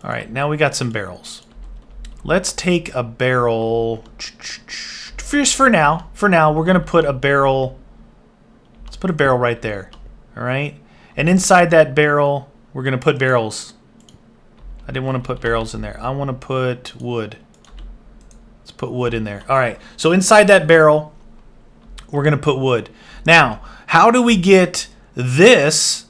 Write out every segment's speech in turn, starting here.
All right, now we got some barrels. Let's take a barrel. Just for now, we're going to put a barrel. Let's put a barrel right there. All right. And inside that barrel, we're going to put barrels. I didn't want to put barrels in there. I want to put wood. Let's put wood in there. All right. So inside that barrel, we're going to put wood. Now, how do we get this?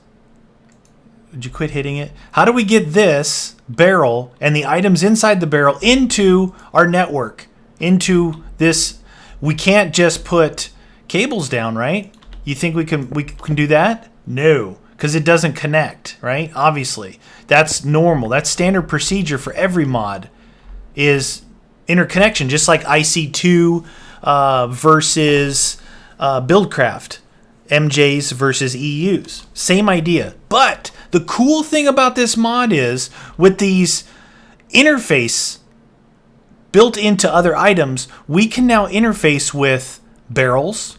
Would you quit hitting it? How do we get this barrel and the items inside the barrel into our network? Into this? We can't just put cables down, right? You think we can do that? No, because it doesn't connect, right? Obviously, that's normal. That's standard procedure for every mod is interconnection, just like IC2 versus Buildcraft, MJs versus EUs. Same idea. But the cool thing about this mod is with these interface built into other items, we can now interface with barrels,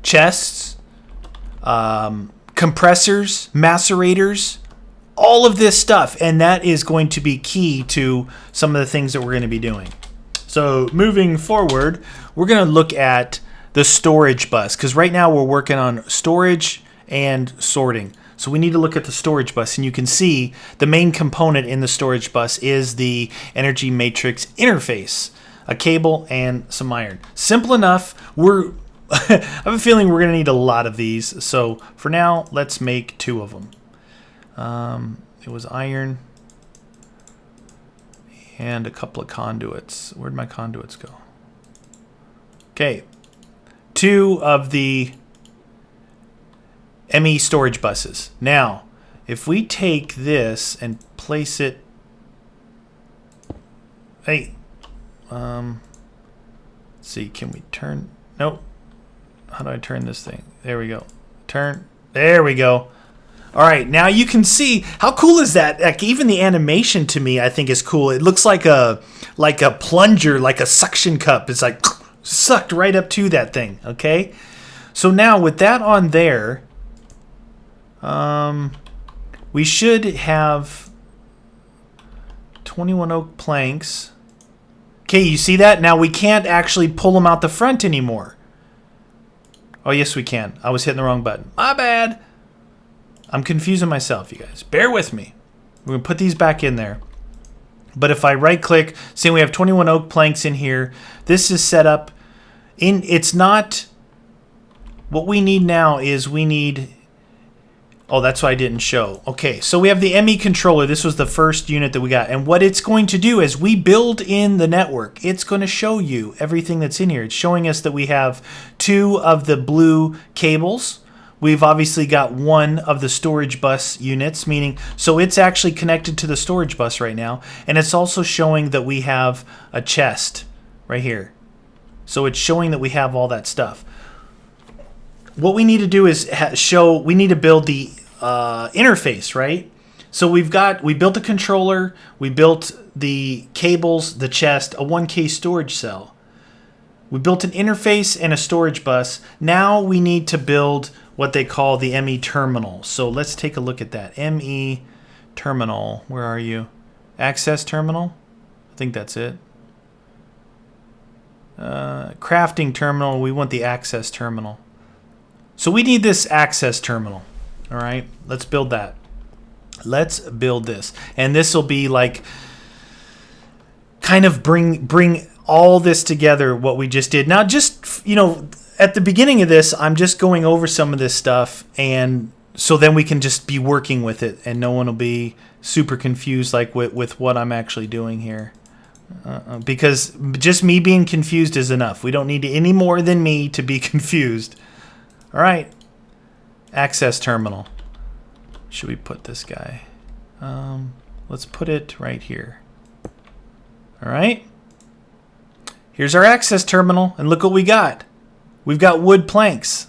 chests, compressors, macerators, all of this stuff. And that is going to be key to some of the things that we're going to be doing. So moving forward, we're going to look at the storage bus, because right now we're working on storage and sorting. So we need to look at the storage bus, and you can see the main component in the storage bus is the energy matrix interface, a cable and some iron. Simple enough. I have a feeling we're going to need a lot of these. So for now, let's make 2 of them. It was iron and a couple of conduits. Where'd my conduits go? Okay. 2 of the Emmy storage buses. Now, if we take this and place it... Hey. Let's see, can we turn... Nope. How do I turn this thing? There we go. Turn. There we go. All right, now you can see how cool is that? Like even the animation to me, I think is cool. It looks like a plunger, like a suction cup. It's like sucked right up to that thing. Okay, so now with that on there, we should have 21 oak planks. Okay, you see that? Now we can't actually pull them out the front anymore. Oh, yes, we can. I was hitting the wrong button. My bad. I'm confusing myself, you guys. Bear with me. We're going to put these back in there. But if I right-click, see we have 21 oak planks in here. This is set up in... It's not... What we need now is we need... Oh, that's why I didn't show. Okay, so we have the Emmy Controller. This was the first unit that we got. And what it's going to do as we build in the network, it's going to show you everything that's in here. It's showing us that we have 2 of the blue cables. We've obviously got 1 of the storage bus units, meaning, so it's actually connected to the storage bus right now. And it's also showing that we have a chest right here. So it's showing that we have all that stuff. What we need to do is we need to build the interface, right? So we built the controller, we built the cables, the chest, a 1K storage cell. We built an interface and a storage bus. Now we need to build what they call the Emmy Terminal. So let's take a look at that. Emmy Terminal. Where are you? Access Terminal? I think that's it. Crafting Terminal. We want the Access Terminal. So we need this Access Terminal. All right, let's build that. Let's build this. And this will be like kind of bring all this together, what we just did. Now, just, you know, at the beginning of this, I'm just going over some of this stuff, and so then we can just be working with it, and no one will be super confused like with what I'm actually doing here. Because just me being confused is enough. We don't need any more than me to be confused. All right. Access terminal. Should we put this guy? Let's put it right here. All right. Here's our access terminal, and look what we got. We've got wood planks.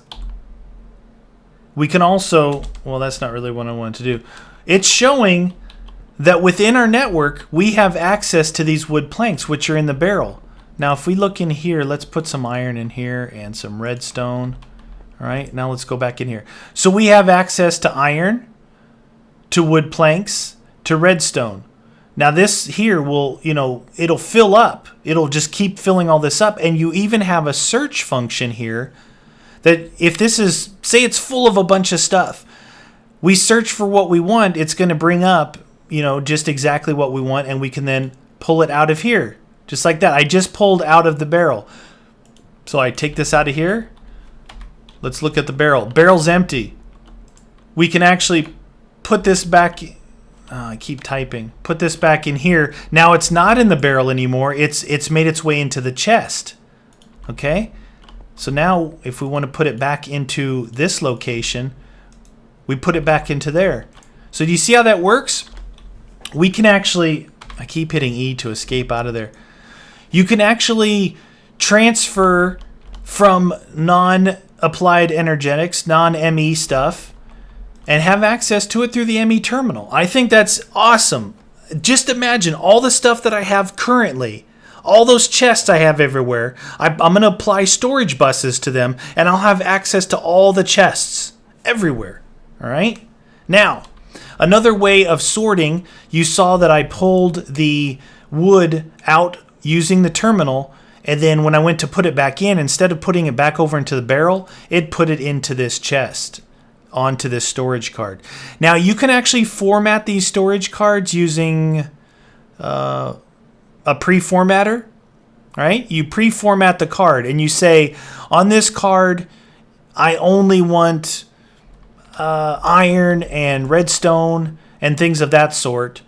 We can also, well, that's not really what I wanted to do. It's showing that within our network, we have access to these wood planks, which are in the barrel. Now, if we look in here, let's put some iron in here and some redstone. All right, now let's go back in here. So we have access to iron, to wood planks, to redstone. Now this here will, you know, it'll fill up. It'll just keep filling all this up. And you even have a search function here that if this is, say it's full of a bunch of stuff, we search for what we want, it's going to bring up, you know, just exactly what we want, and we can then pull it out of here. Just like that. I just pulled out of the barrel. So I take this out of here. Let's look at the barrel. Barrel's empty. We can actually put this back. I keep typing. Put this back in here. Now it's not in the barrel anymore. It's made its way into the chest. Okay? So now if we want to put it back into this location, we put it back into there. So do you see how that works? We can actually, I keep hitting E to escape out of there. You can actually transfer from non-applied energetics, non-ME stuff, and have access to it through the Emmy Terminal. I think that's awesome. Just imagine all the stuff that I have currently, all those chests I have everywhere. I'm going to apply storage buses to them, and I'll have access to all the chests everywhere. All right? Now, another way of sorting, you saw that I pulled the wood out using the terminal, and then when I went to put it back in, instead of putting it back over into the barrel, it put it into this chest, onto this storage card. Now, you can actually format these storage cards using a pre-formatter. All right? You pre-format the card, and you say, on this card, I only want iron and redstone and things of that sort,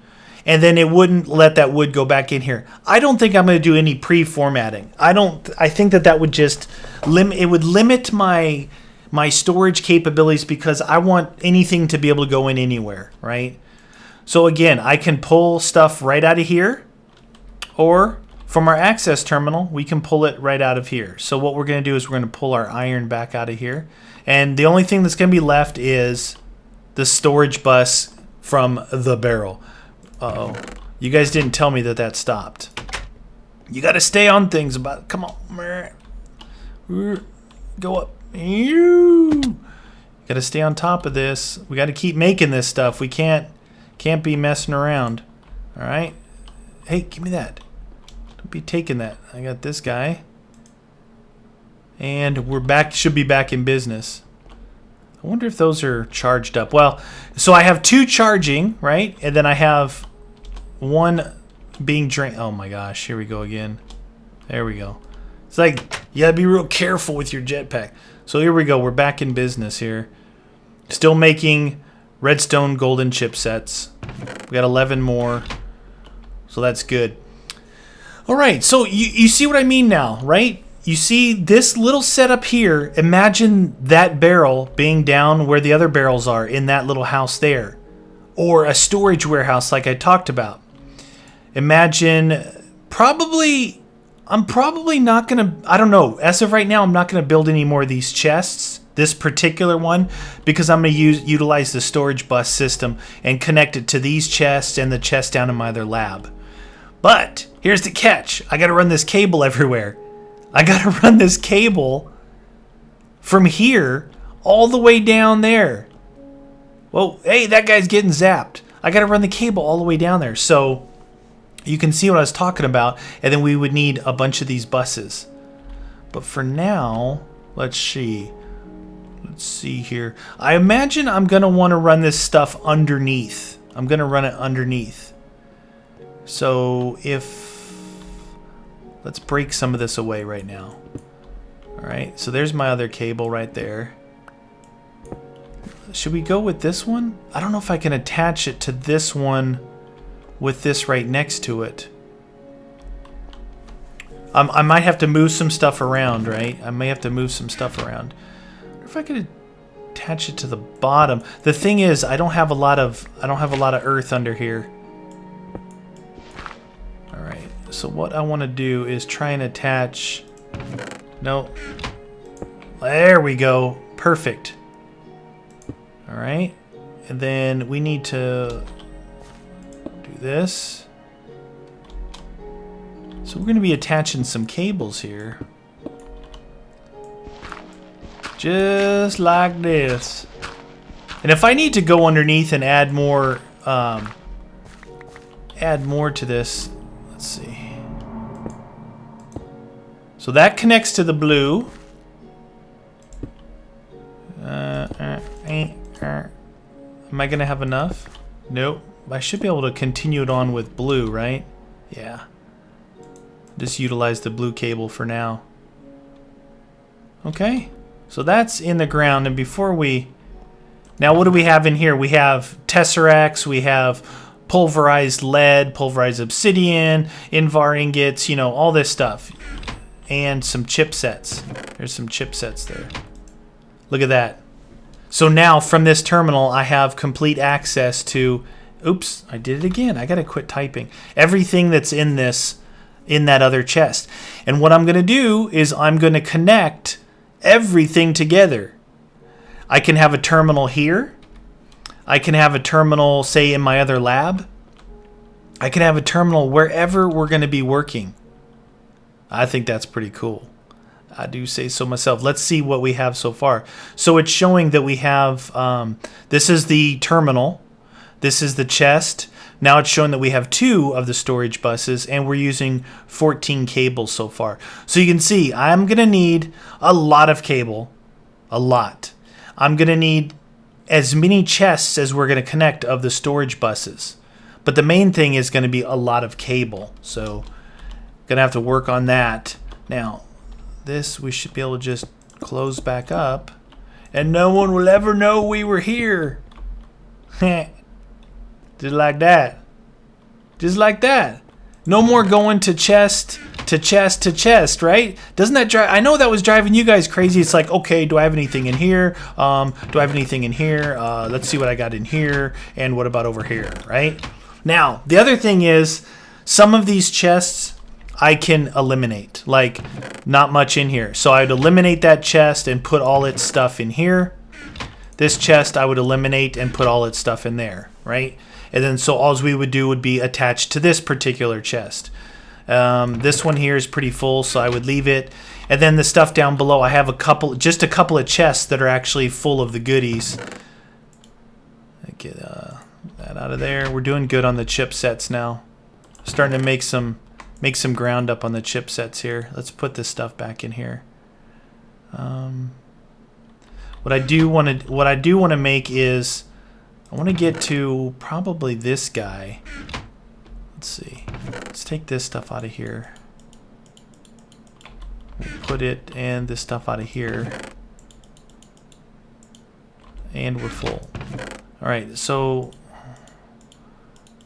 and then it wouldn't let that wood go back in here. I don't think I'm going to do any pre-formatting. I think that would just limit my storage capabilities, because I want anything to be able to go in anywhere, right? So again, I can pull stuff right out of here, or from our access terminal, we can pull it right out of here. So what we're going to do is we're going to pull our iron back out of here. And the only thing that's going to be left is the storage bus from the barrel. Uh-oh. You guys didn't tell me that stopped. You got to stay on things about... Come on. Go up. Got to stay on top of this. We got to keep making this stuff. We can't be messing around. All right? Hey, give me that. Don't be taking that. I got this guy. And we're back, should be back in business. I wonder if those are charged up. Well, so I have 2 charging, right? And then I have 1 being drained. Oh my gosh, here we go again. There we go. It's like, you gotta be real careful with your jetpack. So here we go, we're back in business here. Still making redstone golden chipsets. We got 11 more. So that's good. All right, so you see what I mean now, right? You see this little setup here. Imagine that barrel being down where the other barrels are in that little house there. Or a storage warehouse like I talked about. Imagine, I'm probably not going to, I don't know. As of right now, I'm not going to build any more of these chests. This particular one. Because I'm going to utilize the storage bus system and connect it to these chests and the chest down in my other lab. But here's the catch. I got to run this cable everywhere. I got to run this cable from here all the way down there. Whoa, hey, that guy's getting zapped. I got to run the cable all the way down there. So you can see what I was talking about. And then we would need a bunch of these buses. But for now, let's see. Let's see here. I imagine I'm going to want to run this stuff underneath. I'm going to run it underneath. So let's break some of this away right now. All right, so there's my other cable right there. Should we go with this one? I don't know if I can attach it to this one with this right next to it. I might have to move some stuff around, right? I may have to move some stuff around. I wonder if I could attach it to the bottom. The thing is, I don't have a lot of earth under here. All right. So what I want to do is try and attach... No. There we go. Perfect. All right. And then we need to do this. So we're going to be attaching some cables here. Just like this. And if I need to go underneath and add more add more to this. Let's see. So that connects to the blue. Am I gonna have enough? Nope. I should be able to continue it on with blue, right? Yeah. Just utilize the blue cable for now. Okay. So that's in the ground, and before we... Now what do we have in here? We have tesseracts, we have pulverized lead, pulverized obsidian, invar ingots, you know, all this stuff. And some chipsets. There's some chipsets there. Look at that. So now from this terminal I have complete access to... Oops, I did it again. I gotta quit typing. Everything that's in this, in that other chest. And what I'm gonna do is I'm gonna connect everything together. I can have a terminal here. I can have a terminal, say, in my other lab. I can have a terminal wherever we're gonna be working. I think that's pretty cool. I do say so myself. Let's see what we have so far. So it's showing that we have, this is the terminal. This is the chest. Now it's showing that we have 2 of the storage buses, and we're using 14 cables so far. So you can see I'm going to need a lot of cable. A lot. I'm going to need as many chests as we're going to connect of the storage buses. But the main thing is going to be a lot of cable. So going to have to work on that. Now, this we should be able to just close back up, and no one will ever know we were here. Just like that. Just like that. No more going to chest to chest to chest, right? Doesn't that drive... I know that was driving you guys crazy. It's like, okay, do I have anything in here? Do I have anything in here? Let's see what I got in here. And what about over here, right? Now, the other thing is, some of these chests I can eliminate. Like, not much in here. So I'd eliminate that chest and put all its stuff in here. This chest I would eliminate and put all its stuff in there, right? And then so all we would do would be attached to this particular chest. This one here is pretty full, so I would leave it. And then the stuff down below, I have just a couple of chests that are actually full of the goodies. Get that out of there. We're doing good on the chipsets now. Starting to make some ground up on the chipsets here. Let's put this stuff back in here. What I do want to make is, I want to get to probably this guy. Let's see. Let's take this stuff out of here. We'll put it and this stuff out of here. And we're full. Alright, so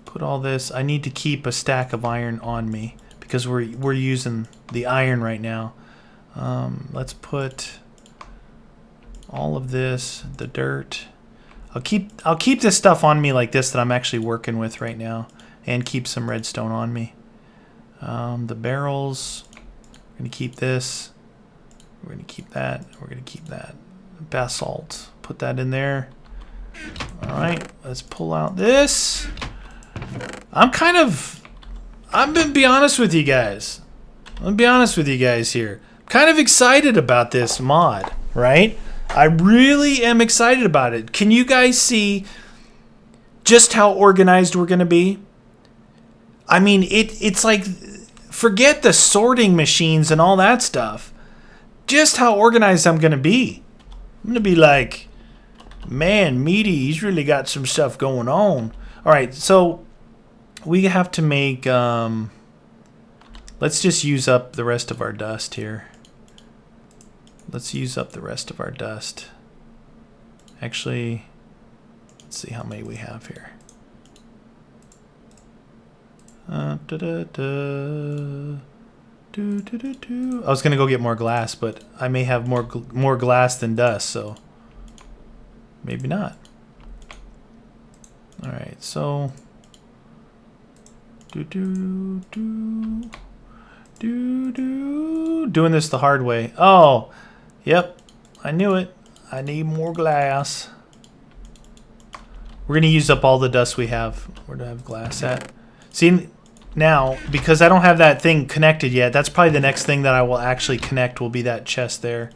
put all this. I need to keep a stack of iron on me because we're using the iron right now. Let's put all of this, the dirt. I'll keep this stuff on me like this that I'm actually working with right now, and keep some redstone on me. The barrels, we're gonna keep this. We're gonna keep that. We're gonna keep that. Basalt, put that in there. All right, let's pull out this. I'm gonna be honest with you guys. I'm gonna be honest with you guys here. I'm kind of excited about this mod, right? I really am excited about it. Can you guys see just how organized we're going to be? I mean, it's like, forget the sorting machines and all that stuff. Just how organized I'm going to be. I'm going to be like, man, Meaty, he's really got some stuff going on. All right, so we have to make... let's just use up the rest of our dust here. Let's use up the rest of our dust. Actually, let's see how many we have here. I was gonna go get more glass, but I may have more glass than dust, so maybe not. All right, so doing this the hard way. Oh. Yep, I knew it. I need more glass. We're going to use up all the dust we have. Where do I have glass at? See, now, because I don't have that thing connected yet, that's probably the next thing that I will actually connect will be that chest there.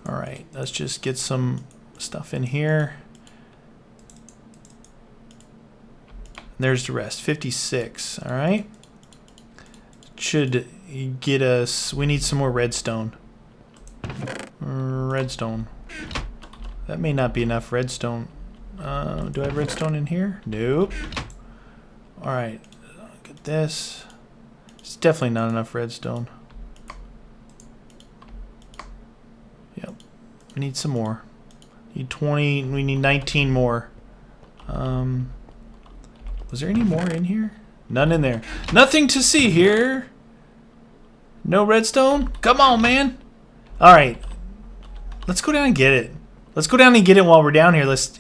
All right, let's just get some stuff in here. And There's the rest. 56. All right. Should get us... We need some more redstone. Redstone. That may not be enough redstone. Do I have redstone in here? Nope. Alright. Get this. It's definitely not enough redstone. Yep. We need some more. Need 20. We need 19 more. Was there any more in here? None in there. Nothing to see here. No redstone? Come on, man. Alright. Let's go down and get it. Let's go down and get it while we're down here. Let's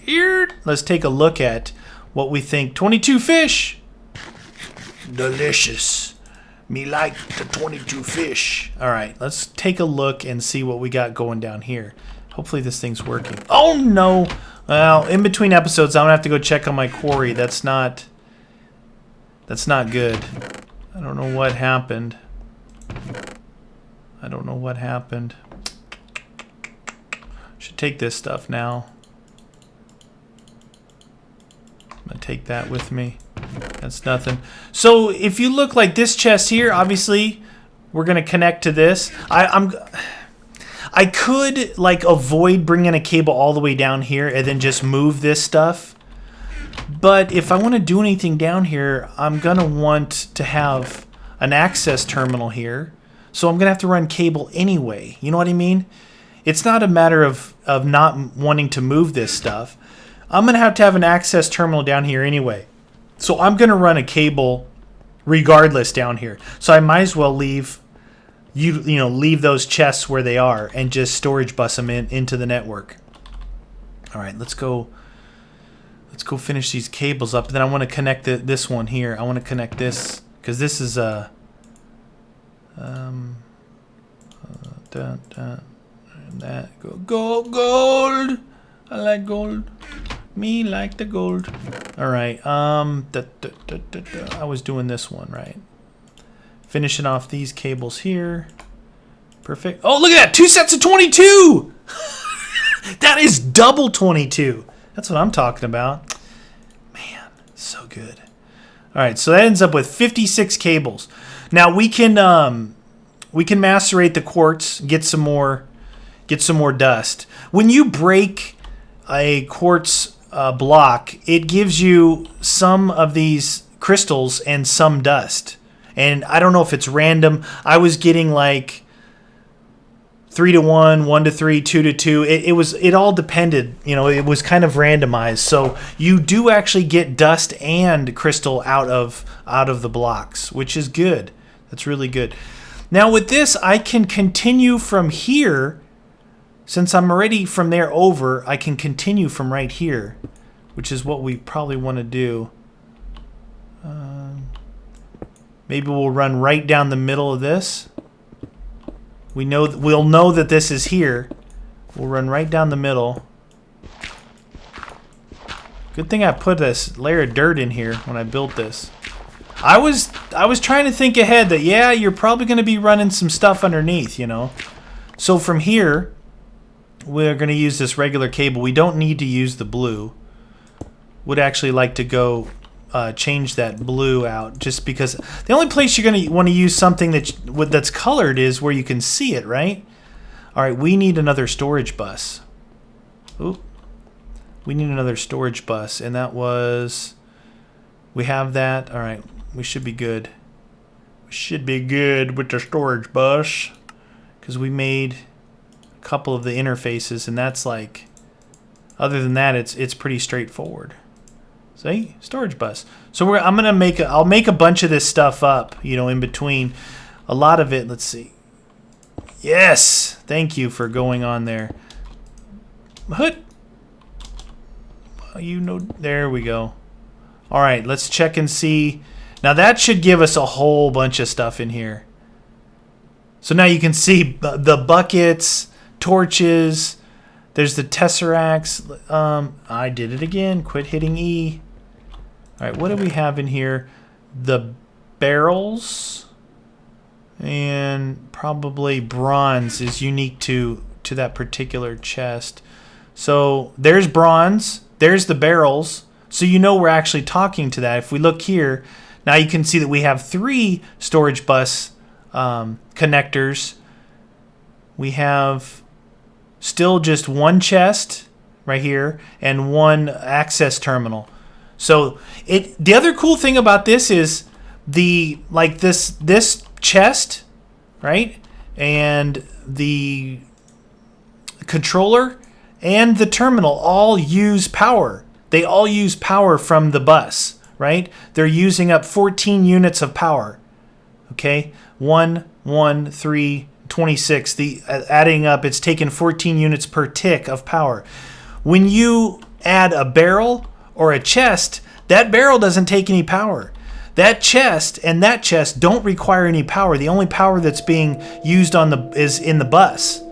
take a look at what we think. 22 fish. Delicious. Me like the 22 fish. Alright, let's take a look and see what we got going down here. Hopefully this thing's working. Oh no! Well, in between episodes, I'm gonna have to go check on my quarry. That's not good. I don't know what happened. I don't know what happened. Should take this stuff now. I'm gonna take that with me. That's nothing. So if you look like this chest here, obviously we're gonna connect to this. I could like avoid bringing a cable all the way down here and then just move this stuff. But if I want to do anything down here, I'm gonna want to have an access terminal here. So I'm gonna have to run cable anyway. You know what I mean? It's not a matter of not wanting to move this stuff. I'm going to have an access terminal down here anyway. So I'm going to run a cable regardless down here. So I might as well leave leave those chests where they are and just storage bus them into the network. All right, let's go finish these cables up. And then I want to connect this one here. I want to connect this because this is a that gold. I like gold. Me like the gold. All right. I was doing this one right. Finishing off these cables here. Perfect. Oh, look at that! 2 sets of 22. That is double 22. That's what I'm talking about. Man, so good. All right. So that ends up with 56 cables. Now we can macerate the quartz, get some more dust. When you break a quartz block, it gives you some of these crystals and some dust. And I don't know if it's random. I was getting like 3 to 1, 1 to 3, 2 to 2. It all depended. It was kind of randomized. So you do actually get dust and crystal out of the blocks, which is good. That's really good. Now with this, I can continue from here. Since I'm already from there over, I can continue from right here, which is what we probably want to do. Maybe we'll run right down the middle of this. We'll know that this is here. We'll run right down the middle. Good thing I put this layer of dirt in here when I built this. I was trying to think ahead that yeah, you're probably going to be running some stuff underneath, So from here, we're going to use this regular cable. We don't need to use the blue. Would actually like to go change that blue out just because the only place you're going to want to use something that's colored is where you can see it, right? All right, we need another storage bus. Oop. We need another storage bus, and that was... We have that. All right, we should be good. We should be good with the storage bus because we made a couple of the interfaces, and that's like... Other than that, it's pretty straightforward. See? Storage bus. So I'll make a bunch of this stuff up, in between. A lot of it, let's see. Yes! Thank you for going on there. There we go. All right, let's check and see. Now that should give us a whole bunch of stuff in here. So now you can see the buckets, torches. There's the tesseracts. I did it again. Quit hitting E. All right, what do we have in here? The barrels. And probably bronze is unique to that particular chest. So there's bronze. There's the barrels. So you know we're actually talking to that. If we look here, now you can see that we have 3 storage bus connectors. We have still just 1 chest right here and 1 access terminal. So the other cool thing about this is this chest, right? And the controller and the terminal all use power. They all use power from the bus, right? They're using up 14 units of power. Okay? 1, 1, 3, 26. Adding up, it's taken 14 units per tick of power. When you add a barrel or a chest, that barrel doesn't take any power. That chest and that chest don't require any power. The only power that's being used is in the bus.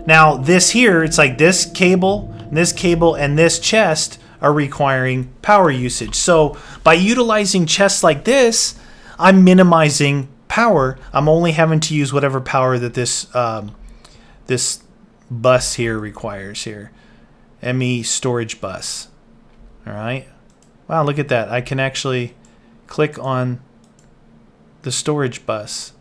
Now this here, it's like this cable, and this chest are requiring power usage. So by utilizing chests like this, I'm minimizing power. I'm only having to use whatever power that this bus here requires here. Emmy storage bus. All right. Wow, look at that. I can actually click on the storage bus.